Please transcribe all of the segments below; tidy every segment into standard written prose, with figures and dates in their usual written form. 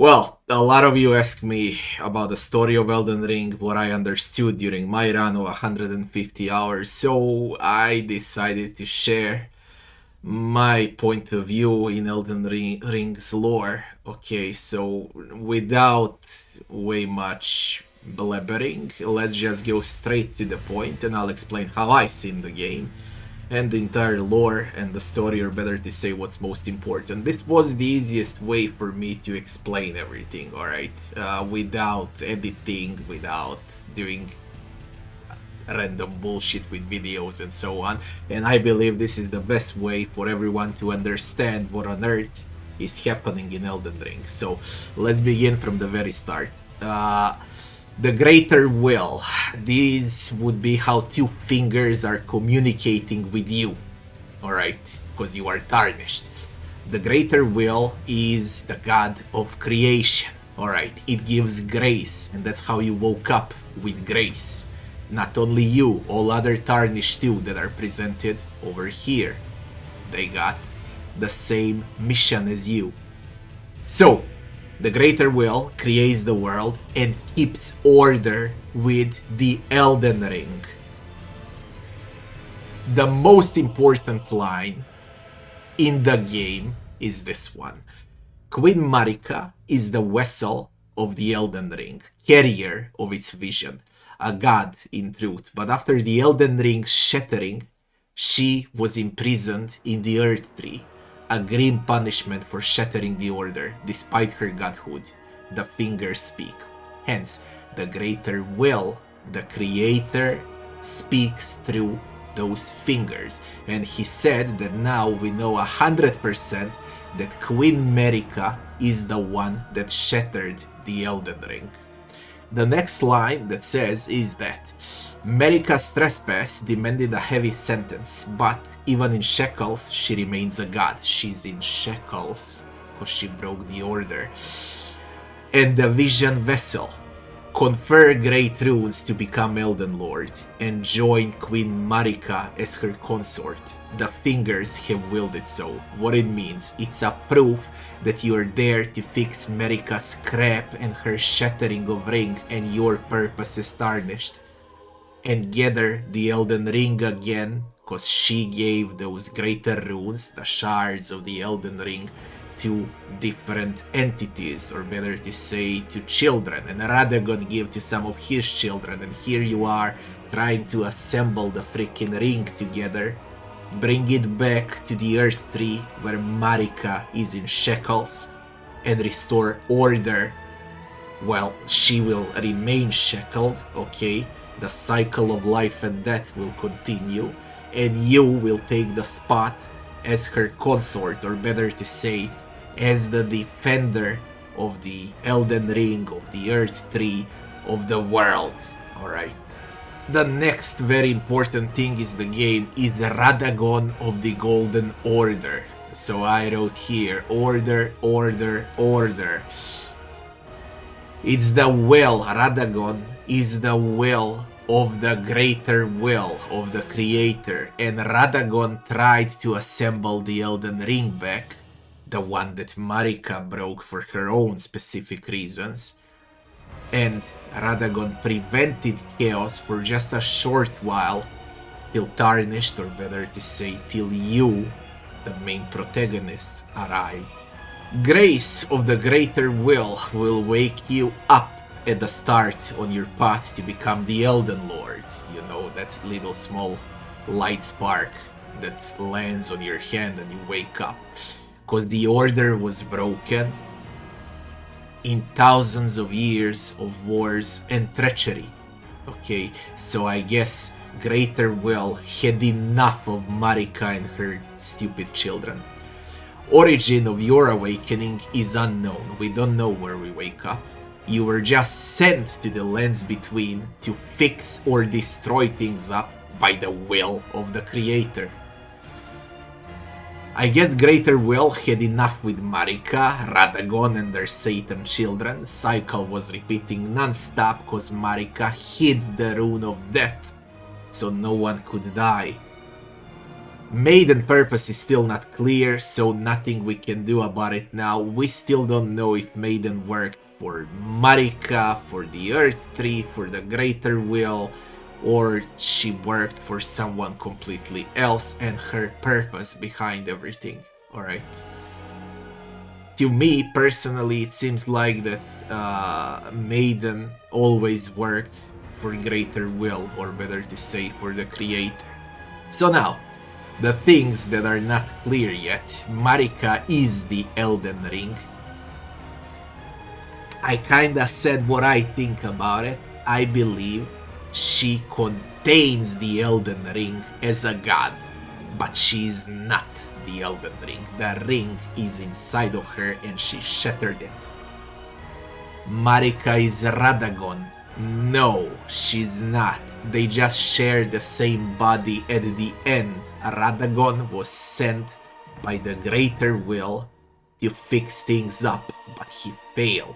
Well, a lot of you ask me about the story of Elden Ring, what I understood during my run of 150 hours, so I decided to share my point of view in Ring's lore. Okay, so without way much blabbering, let's just go straight to the point and I'll explain how I seen the game and the entire lore and the story, or better to say what's most important. This was the easiest way for me to explain everything, alright? Without editing, without doing random bullshit with videos and so on. And I believe this is the best way for everyone to understand what on earth is happening in Elden Ring. So let's begin from the very start. The greater will. These would be how two fingers are communicating with you. Alright, because you are tarnished. The greater will is the god of creation. Alright, it gives grace, and that's how you woke up, with grace. Not only you, all other tarnished too that are presented over here. They got the same mission as you. So, the greater will creates the world and keeps order with the Elden Ring. The most important line in the game is this one. Queen Marika is the vessel of the Elden Ring, carrier of its vision, a god in truth, but after the Elden Ring's shattering, she was imprisoned in the Earth Tree, a grim punishment for shattering the order, despite her godhood. The fingers speak. Hence, the greater will, the creator, speaks through those fingers. And he said that now we know 100% that Queen Marika is the one that shattered the Elden Ring. The next line that says is that Marika's trespass demanded a heavy sentence, but even in shackles, she remains a god. She's in shackles because she broke the order. And the vision vessel. Confer great runes to become Elden Lord and join Queen Marika as her consort. The fingers have willed it so. What it means, it's a proof that you are there to fix Marika's scrap and her shattering of ring, and your purpose is tarnished. And gather the Elden Ring again, cause she gave those greater runes, the shards of the Elden Ring, to different entities, or better to say, to children, and Radagon gave to some of his children, and here you are trying to assemble the freaking ring together, bring it back to the Earth Tree where Marika is in shackles, and restore order. Well, she will remain shackled, okay? The cycle of life and death will continue, and you will take the spot as her consort, or better to say, as the defender of the Elden Ring, of the Earth Tree, of the world. Alright. The next very important thing is the game is the Radagon of the Golden Order. So I wrote here, order, order, order. It's the will, Radagon is the will of the greater will of the creator, and Radagon tried to assemble the Elden Ring back, the one that Marika broke for her own specific reasons, and Radagon prevented chaos for just a short while, till Tarnished, or better to say, till you, the main protagonist, arrived. Grace of the greater will wake you up at the start on your path to become the Elden Lord. You know, that little small light spark that lands on your hand and you wake up. Because the order was broken in thousands of years of wars and treachery. Okay, so I guess greater will had enough of Marika and her stupid children. Origin of your awakening is unknown. We don't know where we wake up. You were just sent to the lands between to fix or destroy things up by the will of the creator. I guess greater will had enough with Marika, Radagon and their Satan children. Cycle was repeating non-stop cause Marika hid the rune of death, so no one could die. Maiden purpose is still not clear, so nothing we can do about it now. We still don't know if Maiden worked for Marika, for the Earth Tree, for the Greater Will, or she worked for someone completely else and her purpose behind everything, alright? To me, personally, it seems like that Maiden always worked for Greater Will, or better to say, for the Creator. So now, the things that are not clear yet. Marika is the Elden Ring. I kinda said what I think about it. I believe she contains the Elden Ring as a god, but she is not the Elden Ring. The ring is inside of her and she shattered it. Marika is Radagon. No, she's not. They just share the same body at the end. Radagon was sent by the Greater Will to fix things up, but he failed.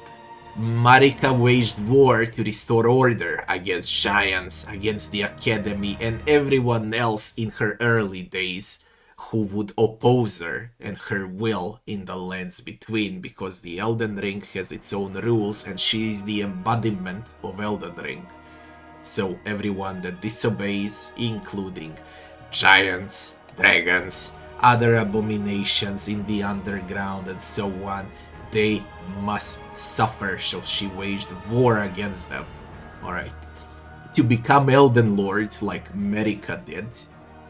Marika waged war to restore order against giants, against the Academy, and everyone else in her early days who would oppose her and her will in the lands between, because the Elden Ring has its own rules and she is the embodiment of Elden Ring. So everyone that disobeys, including giants, dragons, other abominations in the underground and so on, they must suffer. So she waged war against them. Alright. To become Elden Lord like Marika did,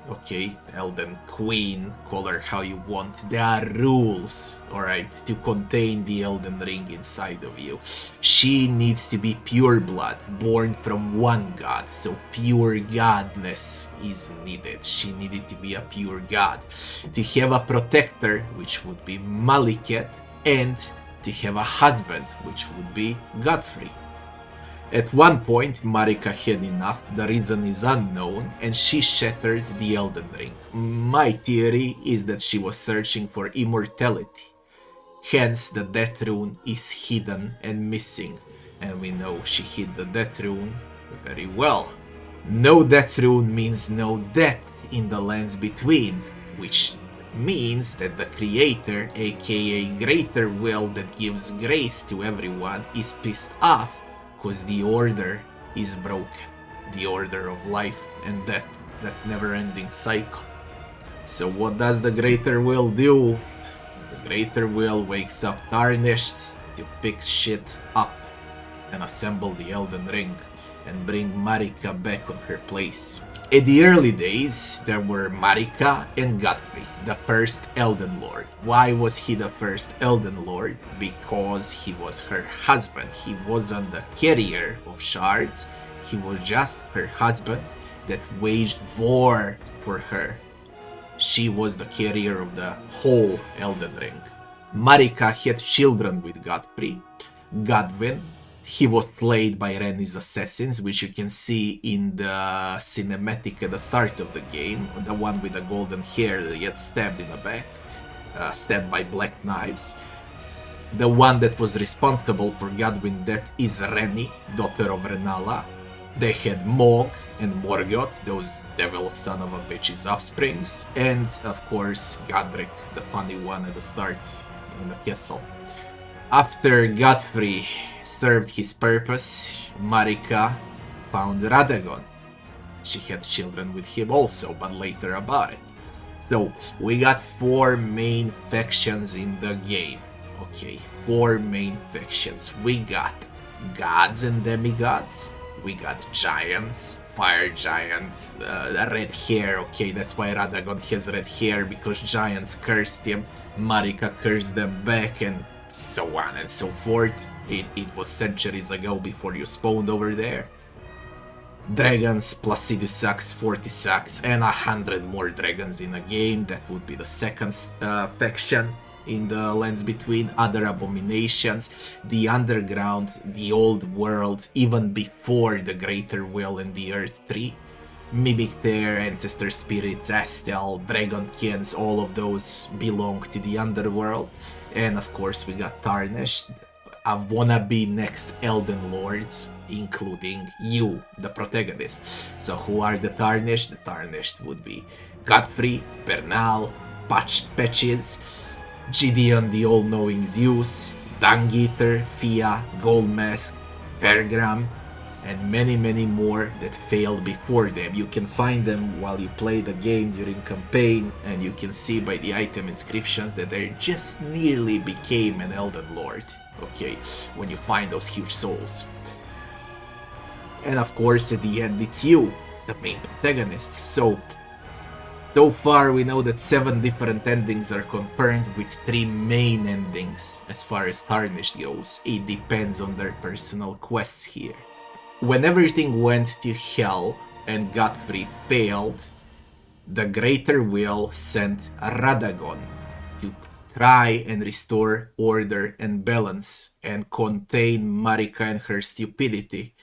okay, Elden Queen, call her how you want, there are rules, alright, to contain the Elden Ring inside of you. She needs to be pure blood, born from one god, so pure godness is needed. She needed to be a pure god. To have a protector, which would be Maliket, and to have a husband, which would be Godfrey. At one point, Marika had enough, the reason is unknown, and she shattered the Elden Ring. My theory is that she was searching for immortality. Hence, the Death Rune is hidden and missing, and we know she hid the Death Rune very well. No Death Rune means no death in the lands between, which means that the Creator, aka Greater Will that gives grace to everyone, is pissed off because the order is broken. The order of life and death, that never-ending cycle. So what does the Greater Will do? The Greater Will wakes up Tarnished to fix shit up and assemble the Elden Ring and bring Marika back on her place. In the early days, there were Marika and Godrick, the first Elden Lord. Why was he the first Elden Lord? Because he was her husband. He wasn't the carrier of shards, he was just her husband that waged war for her. She was the carrier of the whole Elden Ring. Marika had children with Godfrey. Godwin, he was slayed by Rennie's assassins, which you can see in the cinematic at the start of the game. The one with the golden hair that gets stabbed in the back, stabbed by black knives. The one that was responsible for Godwin's death is Rennie, daughter of Renalla. They had Mohg and Morgott, those devil son of a bitch's offsprings. And of course, Godrick, the funny one at the start in the castle. After Godfrey served his purpose, Marika found Radagon. She had children with him also, but later about it. So, we got 4 main factions in the game. Okay, 4 main factions. We got gods and demigods. We got giants, fire giant, red hair. Okay, that's why Radagon has red hair, because giants cursed him. Marika cursed them back, and so on and so forth. It was centuries ago before you spawned over there. Dragons, Placidus sucks, 40 sucks, and 100 more dragons in a game. That would be the second faction in the lands between. Other abominations, the underground, the old world, even before the Greater Will and the Earth Tree. Mimic their ancestor spirits, Astel, Dragonkins, all of those belong to the underworld. And of course we got Tarnished, a wannabe next Elden Lords, including you, the protagonist. So who are the Tarnished? The Tarnished would be Godfrey, Bernal, Patches, Gideon the All-Knowing Zeus, Dung-Eater, Fia, Goldmask, Vergram, and many more that failed before them. You can find them while you play the game during campaign, and you can see by the item inscriptions that they just nearly became an Elden Lord, okay, when you find those huge souls. And of course, at the end, it's you, the main protagonist. So far we know that 7 different endings are confirmed, with 3 main endings as far as Tarnished goes. It depends on their personal quests here. When everything went to hell and Godfrey failed, the Greater Will sent Radagon to try and restore order and balance and contain Marika and her stupidity.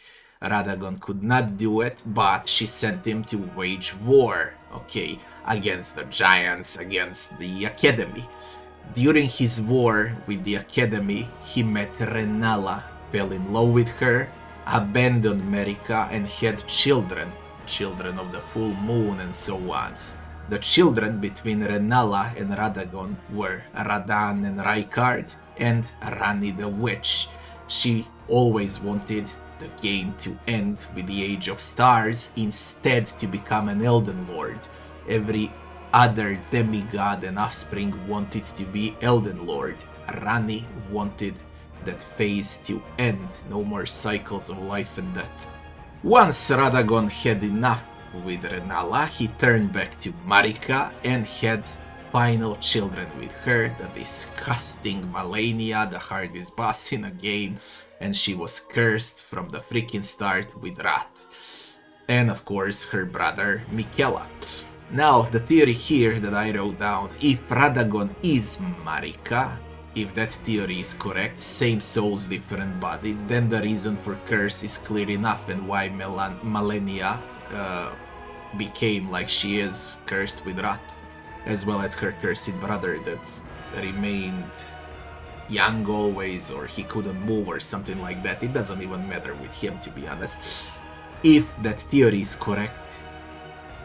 Radagon could not do it, but she sent him to wage war, okay, against the giants, against the Academy. During his war with the Academy, he met Renalla, fell in love with her, abandoned Marika, and had children of the full moon and so on. The children between Renalla and Radagon were Radahn and Rykard, and Ranni the Witch. She always wanted the game to end with the Age of Stars, instead to become an Elden Lord. Every other demigod and offspring wanted to be Elden Lord. Ranni wanted that phase to end, no more cycles of life and death. Once Radagon had enough with Renalla, he turned back to Marika and had final children with her, the disgusting Malenia, the hardest boss in a game, and she was cursed from the freaking start with wrath. And of course her brother Miquella. Now the theory here that I wrote down, if Radagon is Marika, if that theory is correct, same souls, different body, then the reason for curse is clear enough, and why Malenia became like she is, cursed with wrath, as well as her cursed brother that remained young always, or he couldn't move or something like that. It doesn't even matter with him, to be honest. If that theory is correct,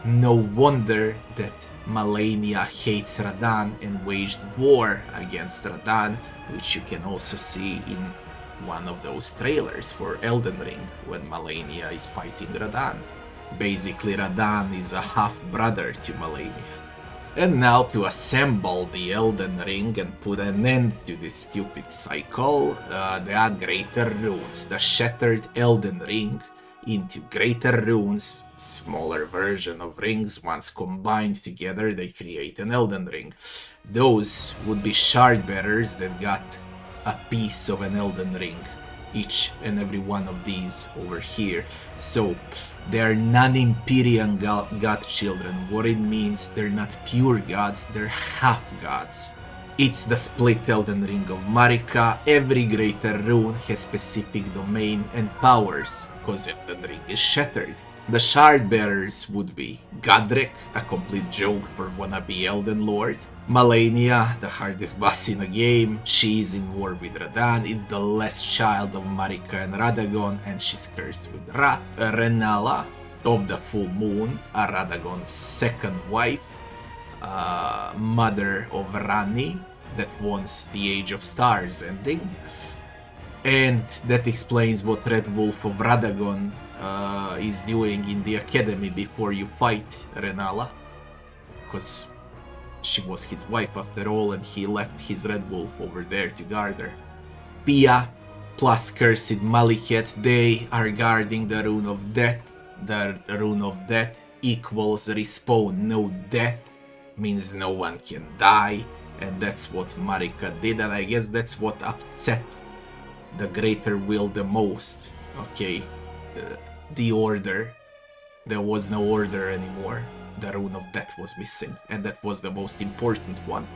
no wonder that Malenia hates Radahn and waged war against Radahn, which you can also see in one of those trailers for Elden Ring, when Malenia is fighting Radahn. Basically, Radahn is a half-brother to Malenia. And now, to assemble the Elden Ring and put an end to this stupid cycle, there are greater runes, the shattered Elden Ring into greater runes, smaller version of rings. Once combined together, they create an Elden Ring. Those would be shard bearers that got a piece of an Elden Ring, each and every one of these over here. So they are non-Empyrean god children. What it means, they're not pure gods, they're half gods. It's the split Elden Ring of Marika. Every greater rune has specific domain and powers, because Elden Ring is shattered. The shard bearers would be Godrick, a complete joke for wannabe Elden Lord. Malenia, the hardest boss in the game, she's in war with Radahn, it's the last child of Marika and Radagon, and she's cursed with wrath. Renalla, of the full moon, Radagon's second wife, mother of Ranni, that wants the Age of Stars ending. And that explains what Red Wolf of Radagon is doing in the Academy before you fight Renalla, because she was his wife after all, and he left his Red Wolf over there to guard her. Pia plus Cursed Maliket, they are guarding the Rune of Death. The Rune of Death equals respawn. No death means no one can die, and that's what Marika did, and I guess that's what upset the Greater Will the most. Okay, the order. There was no order anymore. The Rune of Death was missing, and that was the most important one.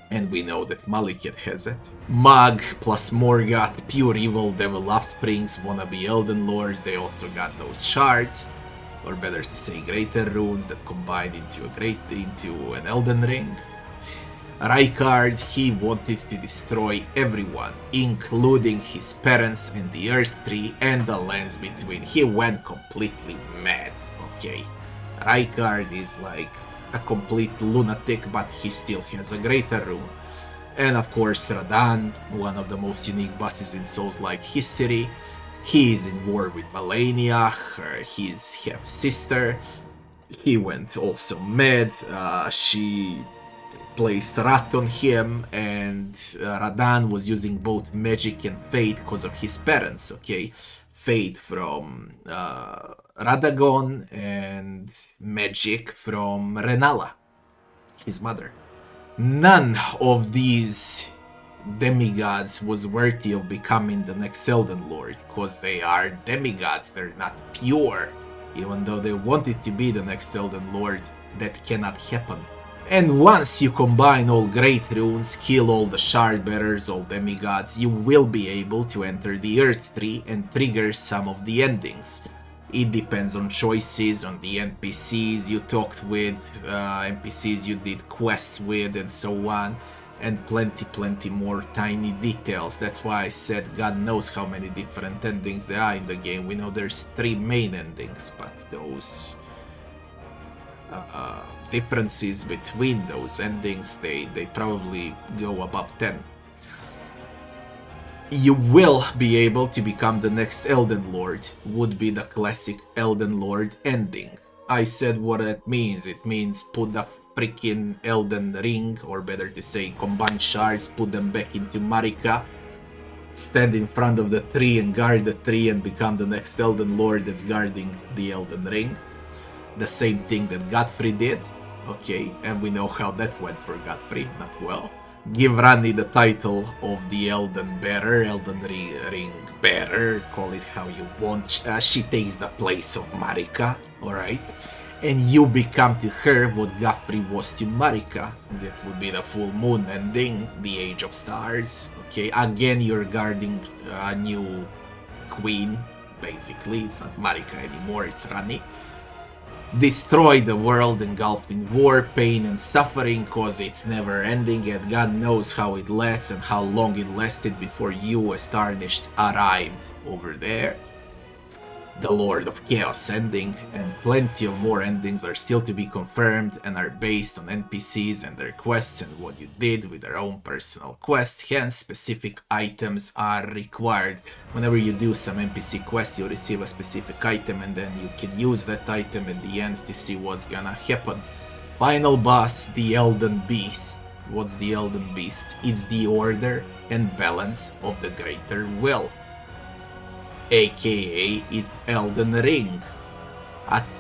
And we know that Maliket has it. Mohg plus Morgott, pure evil devil offsprings, wannabe Elden Lords, they also got those shards, or better to say greater runes that combine into an Elden Ring. Rykard, he wanted to destroy everyone, including his parents and the Earth Tree and the lands between. He went completely mad, okay? Rykard is like a complete lunatic, but he still has a greater rune. And of course Radahn, one of the most unique bosses in Souls-like history. He is in war with Malenia, his half-sister. He went also mad, she placed wrath on him, and Radahn was using both magic and fate because of his parents, okay? Fate from Radagon and magic from Renalla, his mother. None of these demigods was worthy of becoming the next Elden Lord, because they are demigods, they're not pure. Even though they wanted to be the next Elden Lord, that cannot happen. And once you combine all great runes, kill all the shard bearers, all demigods, you will be able to enter the Earth Tree and trigger some of the endings. It depends on choices, on the NPCs you talked with, NPCs you did quests with, and so on. And plenty more tiny details. That's why I said God knows how many different endings there are in the game. We know there's 3 main endings, but those differences between those endings, they probably go above 10. You will be able to become the next Elden Lord, would be the classic Elden Lord ending. I said what it means. It means put the freaking Elden Ring, or better to say combine shards, put them back into Marika, stand in front of the tree and guard the tree and become the next Elden Lord that's guarding the Elden Ring. The same thing that Godfrey did, okay, and we know how that went for Godfrey, not well. Give Ranni the title of the Elden Bearer, Elden Ring Bearer, call it how you want. She takes the place of Marika, alright? And you become to her what Godfrey was to Marika. That would be the full moon ending, the Age of Stars. Okay, again you're guarding a new queen, basically. It's not Marika anymore, it's Ranni. Destroy the world engulfed in war, pain and suffering, cause it's never ending and God knows how it lasts and how long it lasted before you as Tarnished arrived over there. The Lord of Chaos ending, and plenty of more endings are still to be confirmed and are based on NPCs and their quests and what you did with their own personal quest, hence specific items are required. Whenever you do some NPC quest, you receive a specific item and then you can use that item in the end to see what's gonna happen. Final boss, the Elden Beast. What's the Elden Beast? It's the order and balance of the greater will. AKA it's Elden Ring.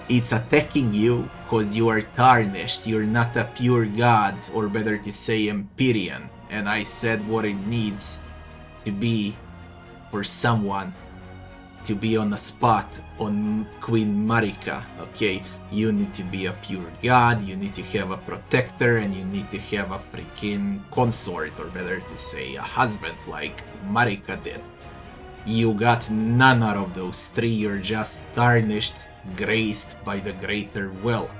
It's attacking you because you are tarnished, you're not a pure god, or better to say Empyrean. And I said what it needs to be for someone to be on a spot on Queen Marika, okay? You need to be a pure god, you need to have a protector, and you need to have a freaking consort, or better to say a husband like Marika did. You got none out of those 3, you're just tarnished, graced by the greater will.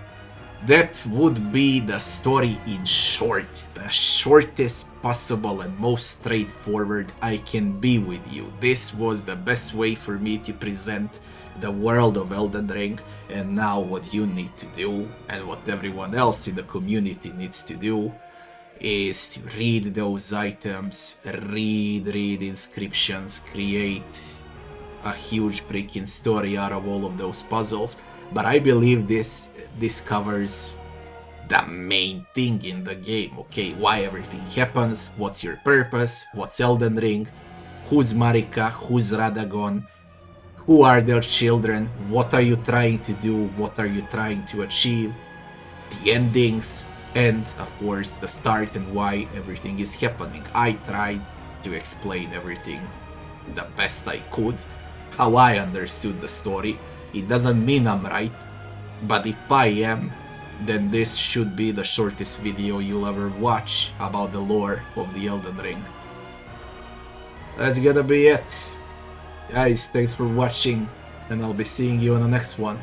That would be the story in short, the shortest possible and most straightforward I can be with you. This was the best way for me to present the world of Elden Ring, and now what you need to do, and what everyone else in the community needs to do, is to read those items, read inscriptions, create a huge freaking story out of all of those puzzles. But I believe this covers the main thing in the game, okay? Why everything happens, what's your purpose, what's Elden Ring, who's Marika, who's Radagon, who are their children, what are you trying to do, what are you trying to achieve, the endings, and of course the start and why everything is happening. I tried to explain everything the best I could, how I understood the story. It doesn't mean I'm right, but if I am, then this should be the shortest video you'll ever watch about the lore of the Elden Ring. That's gonna be it. Guys, thanks for watching, and I'll be seeing you on the next one.